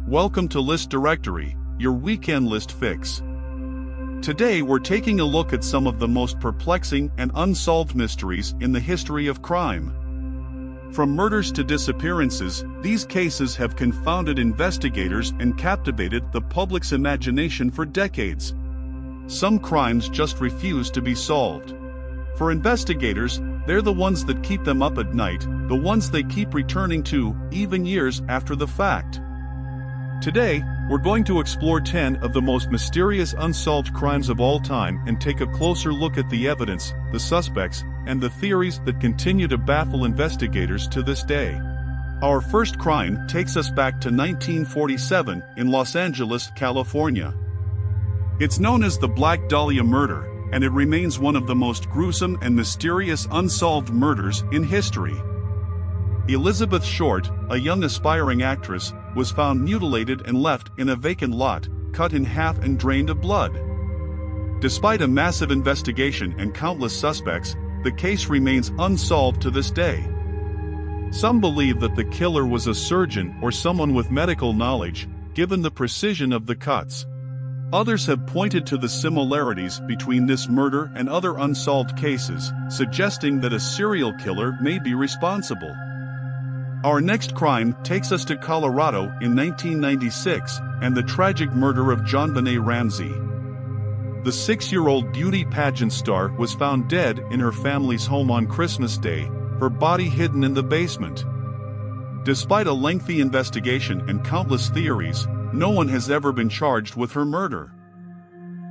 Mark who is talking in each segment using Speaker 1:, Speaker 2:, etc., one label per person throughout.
Speaker 1: Welcome to List Directory, your weekend list fix. Today we're taking a look at some of the most perplexing and unsolved mysteries in the history of crime. From murders to disappearances, these cases have confounded investigators and captivated the public's imagination for decades. Some crimes just refuse to be solved. For investigators, they're the ones that keep them up at night, the ones they keep returning to, even years after the fact. Today, we're going to explore 10 of the most mysterious unsolved crimes of all time and take a closer look at the evidence, the suspects, and the theories that continue to baffle investigators to this day. Our first crime takes us back to 1947 in Los Angeles, California. It's known as the Black Dahlia murder, and it remains one of the most gruesome and mysterious unsolved murders in history. Elizabeth Short, a young aspiring actress, was found mutilated and left in a vacant lot, cut in half and drained of blood. Despite a massive investigation and countless suspects, the case remains unsolved to this day. Some believe that the killer was a surgeon or someone with medical knowledge, given the precision of the cuts. Others have pointed to the similarities between this murder and other unsolved cases, suggesting that a serial killer may be responsible. Our next crime takes us to Colorado in 1996 and the tragic murder of JonBenet Ramsey. The 6-year-old beauty pageant star was found dead in her family's home on Christmas Day, her body hidden in the basement. Despite a lengthy investigation and countless theories, no one has ever been charged with her murder.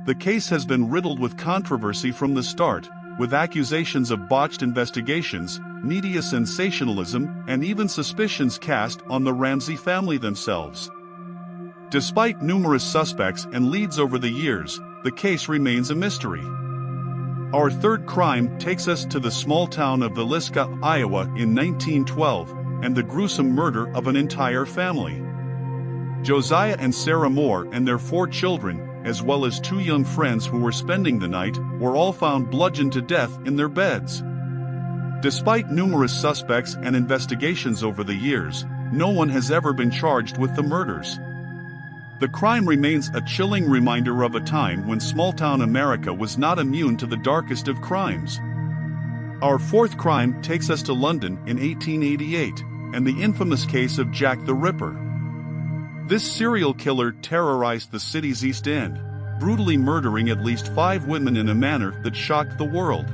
Speaker 1: The case has been riddled with controversy from the start, with accusations of botched investigations, media sensationalism, and even suspicions cast on the Ramsey family themselves. Despite numerous suspects and leads over the years, the case remains a mystery. Our third crime takes us to the small town of Villisca, Iowa in 1912, and the gruesome murder of an entire family. Josiah and Sarah Moore and their 4 children, as well as 2 young friends who were spending the night, were all found bludgeoned to death in their beds. Despite numerous suspects and investigations over the years, no one has ever been charged with the murders. The crime remains a chilling reminder of a time when small-town America was not immune to the darkest of crimes. Our fourth crime takes us to London in 1888, and the infamous case of Jack the Ripper. This serial killer terrorized the city's East End, brutally murdering at least 5 women in a manner that shocked the world.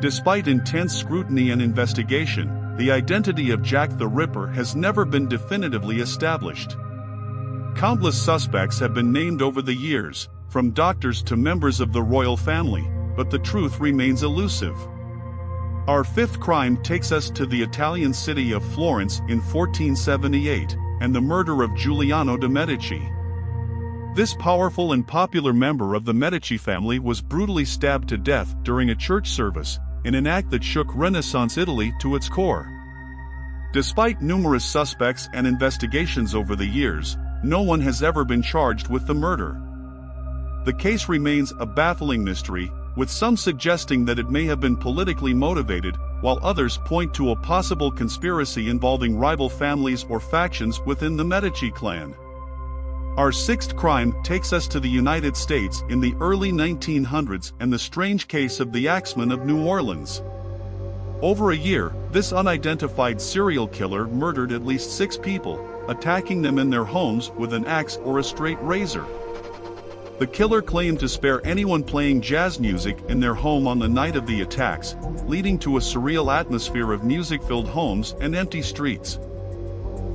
Speaker 1: Despite intense scrutiny and investigation, the identity of Jack the Ripper has never been definitively established. Countless suspects have been named over the years, from doctors to members of the royal family, but the truth remains elusive. Our fifth crime takes us to the Italian city of Florence in 1478, and the murder of Giuliano de' Medici. This powerful and popular member of the Medici family was brutally stabbed to death during a church service, in an act that shook Renaissance Italy to its core. Despite numerous suspects and investigations over the years, no one has ever been charged with the murder. The case remains a baffling mystery, with some suggesting that it may have been politically motivated, while others point to a possible conspiracy involving rival families or factions within the Medici clan. Our sixth crime takes us to the United States in the early 1900s and the strange case of the Axeman of New Orleans. Over a year, this unidentified serial killer murdered at least 6 people, attacking them in their homes with an axe or a straight razor. The killer claimed to spare anyone playing jazz music in their home on the night of the attacks, leading to a surreal atmosphere of music-filled homes and empty streets.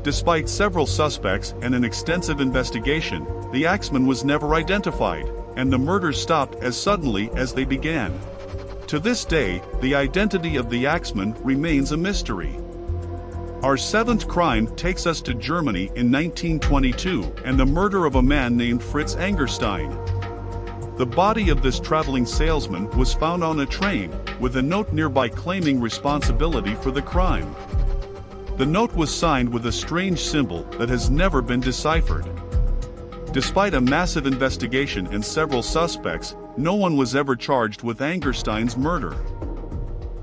Speaker 1: Despite several suspects and an extensive investigation, the Axeman was never identified, and the murders stopped as suddenly as they began. To this day, the identity of the Axeman remains a mystery. Our seventh crime takes us to Germany in 1922 and the murder of a man named Fritz. The body of this traveling salesman was found on a train, with a note nearby claiming responsibility for the crime. The note was signed with a strange symbol that has never been deciphered. Despite a massive investigation and several suspects, no one was ever charged with Angerstein's murder.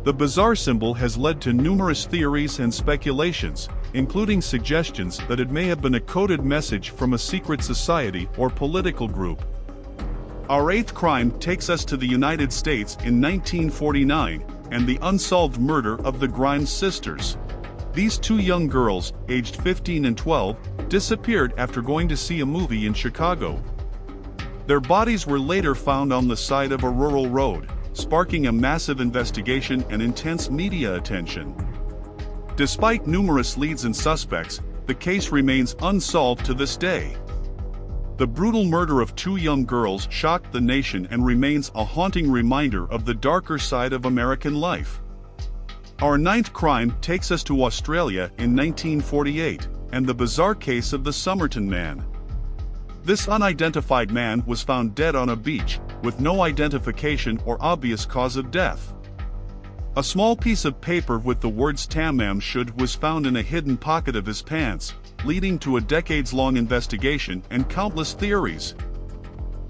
Speaker 1: The bizarre symbol has led to numerous theories and speculations, including suggestions that it may have been a coded message from a secret society or political group. Our eighth crime takes us to the United States in 1949, and the unsolved murder of the Grimes sisters. These two young girls, aged 15 and 12, disappeared after going to see a movie in Chicago. Their bodies were later found on the side of a rural road, sparking a massive investigation and intense media attention. Despite numerous leads and suspects, the case remains unsolved to this day. The brutal murder of two young girls shocked the nation and remains a haunting reminder of the darker side of American life. Our ninth crime takes us to Australia in 1948, and the bizarre case of the Somerton Man. This unidentified man was found dead on a beach, with no identification or obvious cause of death. A small piece of paper with the words "Tamam Shud" was found in a hidden pocket of his pants, leading to a decades-long investigation and countless theories.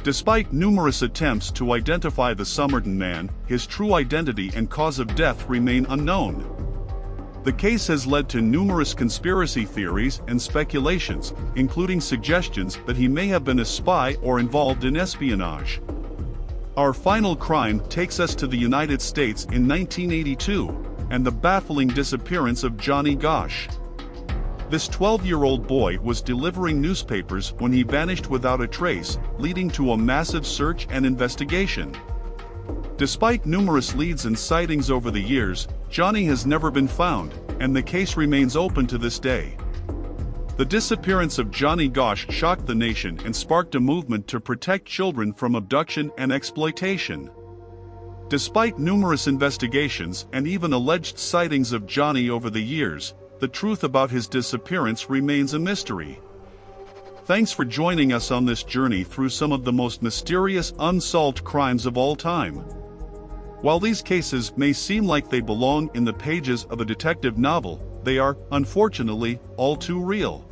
Speaker 1: Despite numerous attempts to identify the Somerton Man, his true identity and cause of death remain unknown. The case has led to numerous conspiracy theories and speculations, including suggestions that he may have been a spy or involved in espionage. Our final crime takes us to the United States in 1982, and the baffling disappearance of Johnny Gosch. This 12-year-old boy was delivering newspapers when he vanished without a trace, leading to a massive search and investigation. Despite numerous leads and sightings over the years, Johnny has never been found, and the case remains open to this day. The disappearance of Johnny Gosch shocked the nation and sparked a movement to protect children from abduction and exploitation. Despite numerous investigations and even alleged sightings of Johnny over the years, the truth about his disappearance remains a mystery. Thanks for joining us on this journey through some of the most mysterious unsolved crimes of all time. While these cases may seem like they belong in the pages of a detective novel, they are, unfortunately, all too real.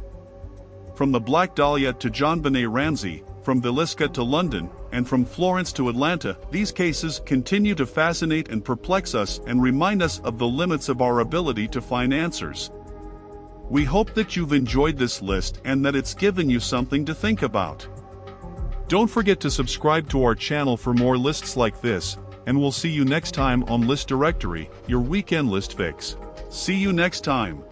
Speaker 1: From the Black Dahlia to John Benet Ramsey, from Villisca to London, and from Florence to Atlanta, these cases continue to fascinate and perplex us and remind us of the limits of our ability to find answers. We hope that you've enjoyed this list and that it's given you something to think about. Don't forget to subscribe to our channel for more lists like this, and we'll see you next time on List Directory, your weekend list fix. See you next time.